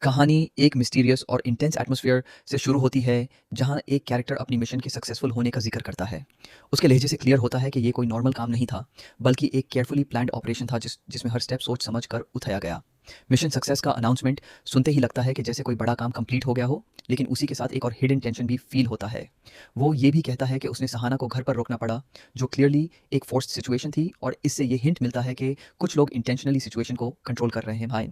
कहानी एक मिस्टीरियस और इंटेंस एटमॉस्फेयर से शुरू होती है, जहां एक कैरेक्टर अपनी मिशन के सक्सेसफुल होने का जिक्र करता है। उसके लहजे से क्लियर होता है कि ये कोई नॉर्मल काम नहीं था, बल्कि एक केयरफुली प्लान्ड ऑपरेशन था जिसमें हर स्टेप सोच समझ कर उठाया गया। मिशन सक्सेस का अनाउंसमेंट सुनते ही लगता है कि जैसे कोई बड़ा काम कंप्लीट हो गया हो, लेकिन उसी के साथ एक और हिडन टेंशन भी फील होता है। वो ये भी कहता है कि उसने सहाना को घर पर रोकना पड़ा, जो क्लियरली एक फोर्स्ड सिचुएशन थी, और इससे ये हिंट मिलता है कि कुछ लोग इंटेंशनली सिचुएशन को कंट्रोल कर रहे हैं भाई।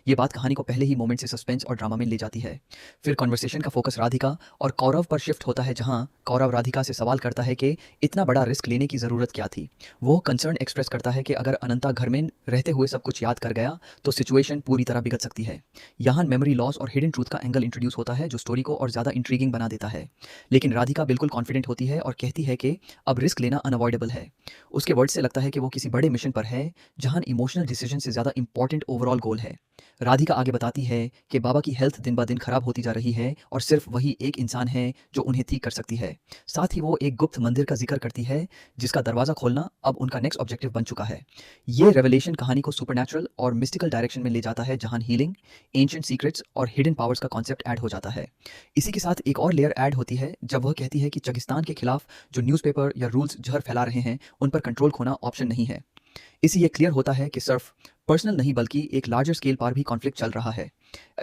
ये बात कहानी को पहले ही मोमेंट से सस्पेंस और ड्रामा में ले जाती है। फिर कॉन्वर्सेशन का फोकस राधिका और कौरव पर शिफ्ट होता है, जहां कौरव राधिका से सवाल करता है कि इतना बड़ा रिस्क लेने की ज़रूरत क्या थी। वो कंसर्न एक्सप्रेस करता है कि अगर अनंता घर में रहते हुए सब कुछ याद कर गया तो सिचुएशन पूरी तरह बिगड़ सकती है। यहाँ मेमोरी लॉस और हिडन ट्रूथ का एंगल इंट्रोड्यूस होता है, जो स्टोरी को और ज़्यादा इंट्रीगिंग बना देता है। लेकिन राधिका बिल्कुल कॉन्फिडेंट होती है और कहती है कि अब रिस्क लेना अनअवॉइडेबल है। उसके वर्ड से लगता है कि वो किसी बड़े मिशन पर है, जहां इमोशनल डिसीजन से ज़्यादा इंपॉर्टेंट ओवरऑल गोल है। राधिका आगे बताती है कि बाबा की हेल्थ दिन ब दिन खराब होती जा रही है, और सिर्फ वही एक इंसान है जो उन्हें ठीक कर सकती है। साथ ही वो एक गुप्त मंदिर का जिक्र करती है, जिसका दरवाज़ा खोलना अब उनका नेक्स्ट ऑब्जेक्टिव बन चुका है। ये रेवलेशन कहानी को सुपरनैचुरल और मिस्टिकल डायरेक्शन में ले जाता है, जहां हीलिंग, एंशिएंट सीक्रेट्स और हिडन पावर्स का कॉन्सेप्ट ऐड हो जाता है। इसी के साथ एक और लेयर ऐड होती है, जब वह कहती है कि चगिस्तान के खिलाफ जो न्यूज़पेपर या रूल्स जहर फैला रहे हैं, उन पर कंट्रोल खोना ऑप्शन नहीं है। इससे ये क्लियर होता है कि सिर्फ पर्सनल नहीं, बल्कि एक लार्जर स्केल पर भी कॉन्फ्लिक्ट चल रहा है।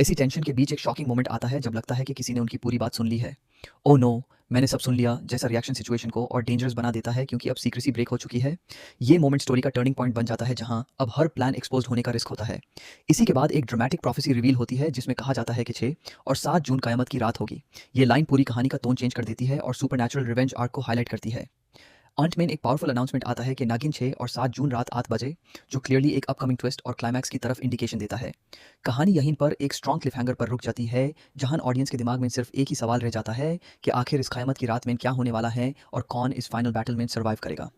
इसी टेंशन के बीच एक शॉकिंग मोमेंट आता है, जब लगता है कि किसी ने उनकी पूरी बात सुन ली है। ओह नो, मैंने सब सुन लिया जैसा रिएक्शन सिचुएशन को और डेंजरस बना देता है, क्योंकि अब सीक्रेसी ब्रेक हो चुकी है। ये मोमेंट स्टोरी का टर्निंग पॉइंट बन जाता है, जहां अब हर प्लान एक्सपोज होने का रिस्क होता है। इसी के बाद एक ड्रामेटिक प्रोफेसी रिवील होती है, जिसमें कहा जाता है कि 6 और 7 जून कयामत की रात होगी। ये लाइन पूरी कहानी का टोन चेंज कर देती है और सुपरनैचुरल रिवेंज आर्क को हाईलाइट करती है। अंत में एक पावरफुल अनाउंसमेंट आता है कि नागिन 6 और 7 जून रात 8 बजे, जो क्लियरली एक अपकमिंग ट्विस्ट और क्लाइमैक्स की तरफ इंडिकेशन देता है। कहानी यहीं पर एक स्ट्रॉन्ग क्लिफहैंगर पर रुक जाती है, जहां ऑडियंस के दिमाग में सिर्फ एक ही सवाल रह जाता है कि आखिर इस क़यामत की रात में क्या होने वाला है और कौन इस फाइनल बैटल में सर्वाइव करेगा।